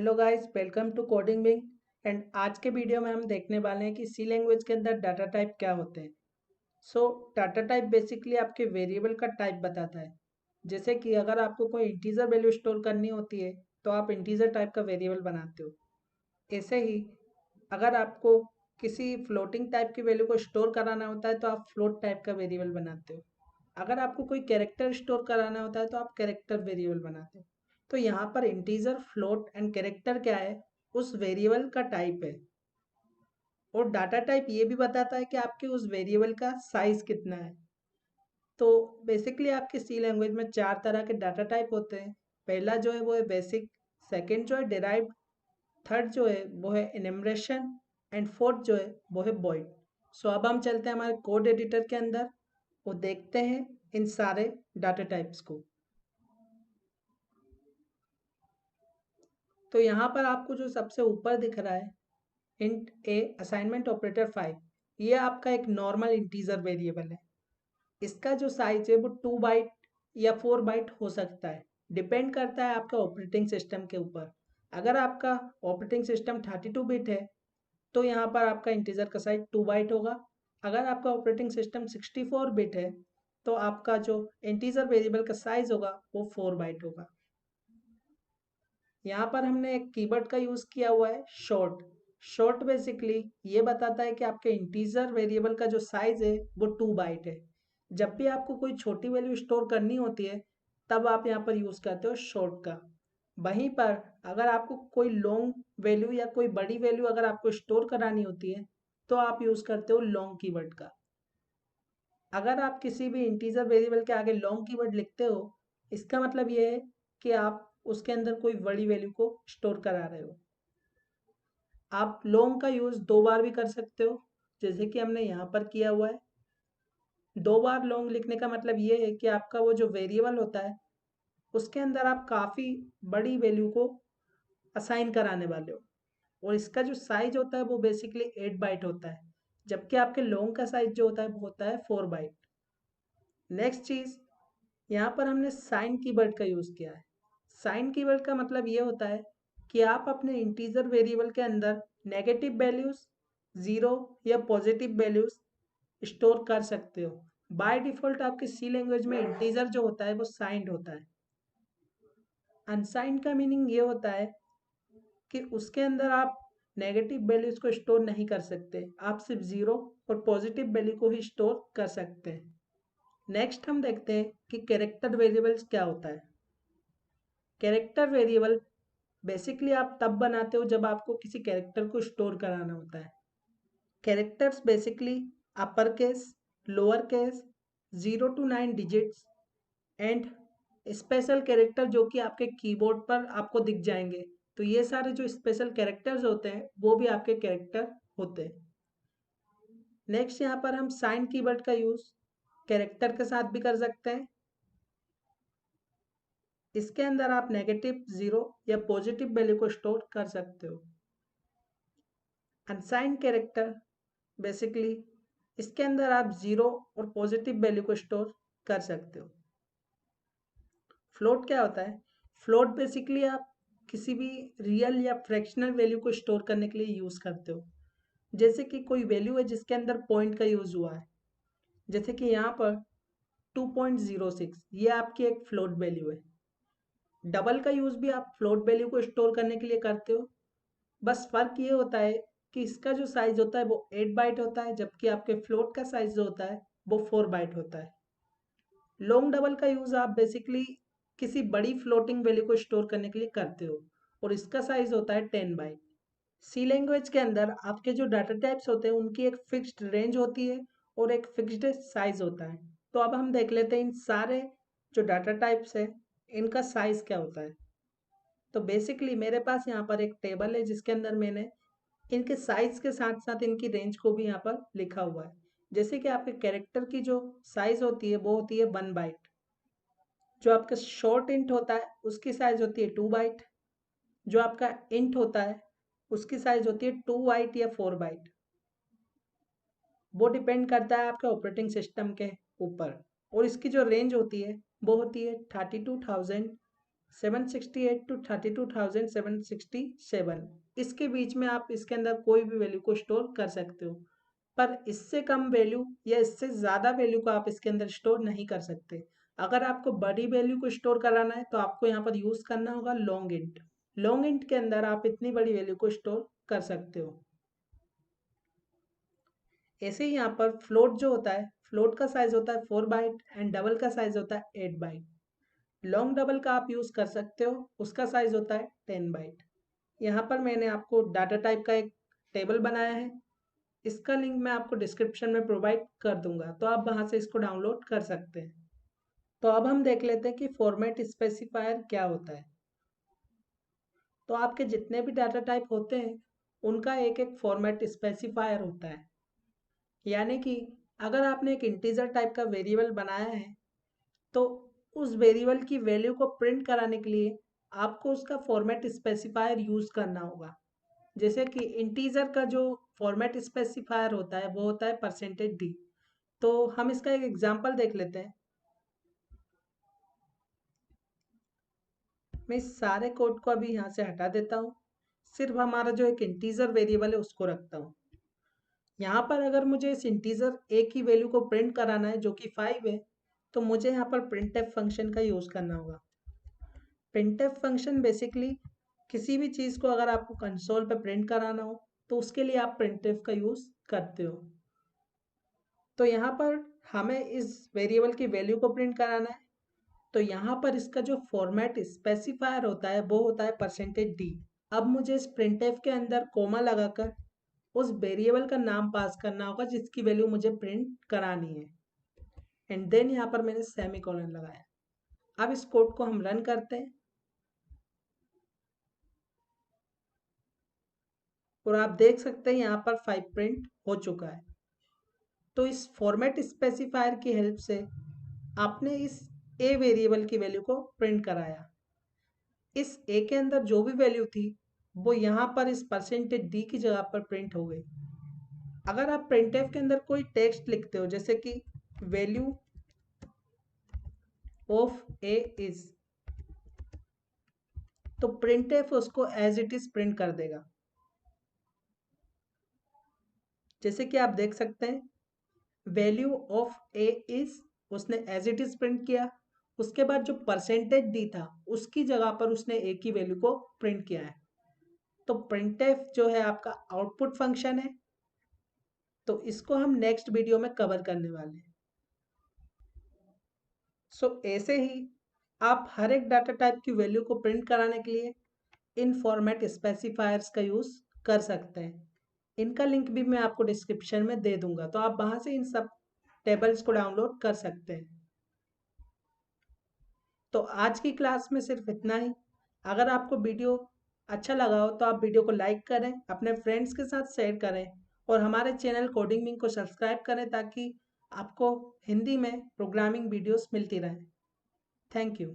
Hello guys, welcome to coding wing. And आज के video में हम देखने वाले हैं कि सी लैंग्वेज के अंदर डाटा टाइप क्या होते हैं। सो डाटा टाइप बेसिकली आपके वेरिएबल का टाइप बताता है। जैसे कि अगर आपको कोई इंटीजर वैल्यू स्टोर करनी होती है तो आप इंटीजर टाइप का वेरिएबल बनाते हो। ऐसे ही अगर आपको किसी फ्लोटिंग टाइप की वैल्यू को स्टोर कराना होता है तो आप फ्लोट टाइप का वेरिएबल बनाते हो। अगर आपको कोई कैरेक्टर स्टोर कराना होता है तो आप कैरेक्टर वेरिएबल बनाते हो। तो यहाँ पर इंटीजर, फ्लोट एंड कैरेक्टर क्या है, उस वेरिएबल का टाइप है। और डाटा टाइप ये भी बताता है कि आपके उस वेरिएबल का साइज कितना है। तो बेसिकली आपके सी लैंग्वेज में चार तरह के डाटा टाइप होते हैं। पहला जो है वो है बेसिक, सेकंड जो है डिराइव्ड, थर्ड जो है वो है एनिमरेशन एंड फोर्थ जो है वो है बॉइड। सो अब हम चलते हैं हमारे कोड एडिटर के अंदर, वो देखते हैं इन सारे डाटा टाइप्स को। तो यहाँ पर आपको जो सबसे ऊपर दिख रहा है इंट ए असाइनमेंट ऑपरेटर 5, ये आपका एक नॉर्मल इंटीजर वेरिएबल है। इसका जो साइज है वो 2 बाइट या 4 बाइट हो सकता है, डिपेंड करता है आपका ऑपरेटिंग सिस्टम के ऊपर। अगर आपका ऑपरेटिंग सिस्टम 32 बिट है तो यहाँ पर आपका इंटीजर का साइज 2 बाइट होगा। अगर आपका ऑपरेटिंग सिस्टम 64 बिट है तो आपका जो इंटीजर वेरिएबल का साइज होगा वो 4 बाइट होगा। यहाँ पर हमने एक कीवर्ड का यूज किया हुआ है शॉर्ट। शॉर्ट बेसिकली ये बताता है कि आपके इंटीजर वेरिएबल का जो साइज है वो 2 बाइट है। जब भी आपको कोई छोटी वैल्यू स्टोर करनी होती है तब आप यहाँ पर यूज करते हो शॉर्ट का। वहीं पर अगर आपको कोई लॉन्ग वैल्यू या कोई बड़ी वैल्यू अगर आपको स्टोर करानी होती है तो आप यूज करते हो लॉन्ग कीवर्ड का। अगर आप किसी भी इंटीजर वेरिएबल के आगे लॉन्ग कीवर्ड लिखते हो, इसका मतलब ये है कि आप उसके अंदर कोई बड़ी वैल्यू को स्टोर करा रहे हो। आप लॉन्ग का यूज 2 बार भी कर सकते हो, जैसे कि हमने यहाँ पर किया हुआ है। 2 बार लॉन्ग लिखने का मतलब ये है कि आपका वो जो वेरिएबल होता है उसके अंदर आप काफ़ी बड़ी वैल्यू को असाइन कराने वाले हो। और इसका जो साइज होता है वो बेसिकली 8 बाइट होता है, जबकि आपके लॉन्ग का साइज जो होता है वो होता है 4 बाइट। नेक्स्ट चीज़, यहाँ पर हमने साइन कीवर्ड का यूज़ किया है। साइन कीवर्ड का मतलब ये होता है कि आप अपने इंटीजर वेरिएबल के अंदर नेगेटिव वैल्यूज, ज़ीरो या पॉजिटिव वैल्यूज स्टोर कर सकते हो। बाय डिफ़ॉल्ट आपके सी लैंग्वेज में इंटीजर जो होता है वो साइंड होता है। अनसाइंड का मीनिंग ये होता है कि उसके अंदर आप नेगेटिव वैल्यूज को स्टोर नहीं कर सकते, आप सिर्फ ज़ीरो और पॉजिटिव वैल्यू को ही स्टोर कर सकते हैं। नेक्स्ट हम देखते हैं कि कैरेक्टर वेरिएबल्स क्या होता है। कैरेक्टर वेरिएबल बेसिकली आप तब बनाते हो जब आपको किसी कैरेक्टर को स्टोर कराना होता है। Characters basically upper case, lower case, 0 to 9 digits and special character जो कि आपके कीबोर्ड पर आपको दिख जाएंगे। तो ये सारे जो स्पेशल कैरेक्टर्स होते हैं वो भी आपके कैरेक्टर होते हैं। नेक्स्ट यहाँ पर हम साइन कीवर्ड का यूज कैरेक्टर के साथ भी कर सकते हैं। इसके अंदर आप नेगेटिव, ज़ीरो या पॉजिटिव वैल्यू को स्टोर कर सकते हो। अनसाइंड कैरेक्टर बेसिकली इसके अंदर आप ज़ीरो और पॉजिटिव वैल्यू को स्टोर कर सकते हो। फ्लोट क्या होता है? फ्लोट बेसिकली आप किसी भी रियल या फ्रैक्शनल वैल्यू को स्टोर करने के लिए यूज़ करते हो। जैसे कि कोई वैल्यू है जिसके अंदर पॉइंट का यूज़ हुआ है, जैसे कि यहाँ पर 2.06, ये आपकी एक फ्लोट वैल्यू है। डबल का यूज़ भी आप फ्लोट वैल्यू को स्टोर करने के लिए करते हो। बस फ़र्क ये होता है कि इसका जो साइज़ होता है वो 8 बाइट होता है, जबकि आपके फ्लोट का साइज़ जो होता है वो 4 बाइट होता है। लॉन्ग डबल का यूज़ आप बेसिकली किसी बड़ी फ्लोटिंग वैल्यू को स्टोर करने के लिए करते हो और इसका साइज़ होता है 10 बाइट। सी लैंग्वेज के अंदर आपके जो डाटा टाइप्स होते हैं उनकी एक फिक्स्ड रेंज होती है और एक फिक्स्ड साइज़ होता है। तो अब हम देख लेते हैं इन सारे जो डाटा टाइप्स है इनका साइज़ क्या होता है। तो बेसिकली मेरे पास यहाँ पर एक टेबल है जिसके अंदर मैंने इनके साइज के साथ साथ इनकी रेंज को भी यहाँ पर लिखा हुआ है। जैसे कि आपके कैरेक्टर की जो साइज होती है वो होती है 1 बाइट। जो आपका शॉर्ट इंट होता है उसकी साइज होती है 2 बाइट। जो आपका इंट होता है उसकी साइज होती है 2 बाइट या 4 बाइट। वो डिपेंड करता है आपके ऑपरेटिंग सिस्टम के ऊपर। और इसकी जो रेंज होती है वो होती है 32,000 768 टू 32,767, इसके बीच में आप इसके अंदर कोई भी वैल्यू को स्टोर कर सकते हो, पर इससे कम वैल्यू या इससे ज़्यादा वैल्यू को आप इसके अंदर स्टोर नहीं कर सकते। अगर आपको बड़ी वैल्यू को स्टोर कराना है तो आपको यहाँ पर यूज़ करना होगा लॉन्ग इंट। लॉन्ग इंट के अंदर आप इतनी बड़ी वैल्यू को स्टोर कर सकते हो। ऐसे ही यहाँ पर फ्लोट जो होता है, फ्लोट का साइज होता है 4 बाइट एंड डबल का साइज होता है 8 बाइट। लॉन्ग डबल का आप यूज़ कर सकते हो, उसका साइज होता है 10 बाइट। यहाँ पर मैंने आपको डाटा टाइप का एक टेबल बनाया है, इसका लिंक मैं आपको डिस्क्रिप्शन में प्रोवाइड कर दूंगा, तो आप वहाँ से इसको डाउनलोड कर सकते हैं। तो अब हम देख लेते हैं कि फॉर्मेट स्पेसिफायर क्या होता है। तो आपके जितने भी डाटा टाइप होते हैं उनका एक एक फॉर्मेट स्पेसिफायर होता है। यानी कि अगर आपने एक इंटीजर टाइप का वेरिएबल बनाया है तो उस वेरिएबल की वैल्यू को प्रिंट कराने के लिए आपको उसका फॉर्मेट स्पेसिफायर यूज़ करना होगा। जैसे कि इंटीजर का जो फॉर्मेट स्पेसिफायर होता है वो होता है %d। तो हम इसका एक एग्जांपल देख लेते हैं। मैं इस सारे कोड को अभी यहाँ से हटा देता हूँ, सिर्फ हमारा जो एक इंटीजर वेरिएबल है उसको रखता हूँ। यहाँ पर अगर मुझे इस इंटीजर a की वैल्यू को प्रिंट कराना है जो कि 5 है, तो मुझे यहाँ पर printf फंक्शन का यूज़ करना होगा। printf फंक्शन बेसिकली किसी भी चीज़ को अगर आपको कंसोल पे प्रिंट कराना हो तो उसके लिए आप printf का यूज़ करते हो। तो यहाँ पर हमें इस वेरिएबल की वैल्यू को प्रिंट कराना है, तो यहाँ पर इसका जो फॉर्मेट स्पेसिफायर होता है वो होता है %d। अब मुझे इस printf के अंदर कोमा लगाकर उस वेरिएबल का नाम पास करना होगा जिसकी वैल्यू मुझे प्रिंट करानी है, एंड देन यहाँ पर मैंने सेमीकोलन लगाया। अब इस कोड को हम रन करते हैं और आप देख सकते हैं यहाँ पर 5 प्रिंट हो चुका है। तो इस फॉर्मेट स्पेसिफायर की हेल्प से आपने इस ए वेरिएबल की वैल्यू को प्रिंट कराया। इस ए के अंदर जो भी वैल्यू थी वो यहाँ पर इस %d की जगह पर प्रिंट हो गई। अगर आप printf के अंदर कोई टेक्स्ट लिखते हो जैसे कि वैल्यू ऑफ ए इज, तो printf उसको एज इट इज प्रिंट कर देगा। जैसे कि आप देख सकते हैं वैल्यू ऑफ ए इज उसने एज इट इज प्रिंट किया, उसके बाद जो %d था उसकी जगह पर उसने ए की वैल्यू को प्रिंट किया है। तो printf जो है आपका आउटपुट फंक्शन है, तो इसको हम नेक्स्ट वीडियो में कवर करने वाले हैं। सो ऐसे ही आप हर एक डाटा टाइप की वैल्यू को प्रिंट कराने के लिए इन फॉर्मेट स्पेसिफायर्स का यूज़ कर सकते हैं। इनका लिंक भी मैं आपको डिस्क्रिप्शन में दे दूंगा, तो आप वहाँ से इन सब टेबल्स को डाउनलोड कर सकते हैं। तो आज की क्लास में सिर्फ इतना ही। अगर आपको वीडियो अच्छा लगा हो तो आप वीडियो को लाइक करें, अपने फ्रेंड्स के साथ शेयर करें और हमारे चैनल कोडिंग विंग को सब्सक्राइब करें ताकि आपको हिंदी में प्रोग्रामिंग वीडियोस मिलती रहें। Thank you.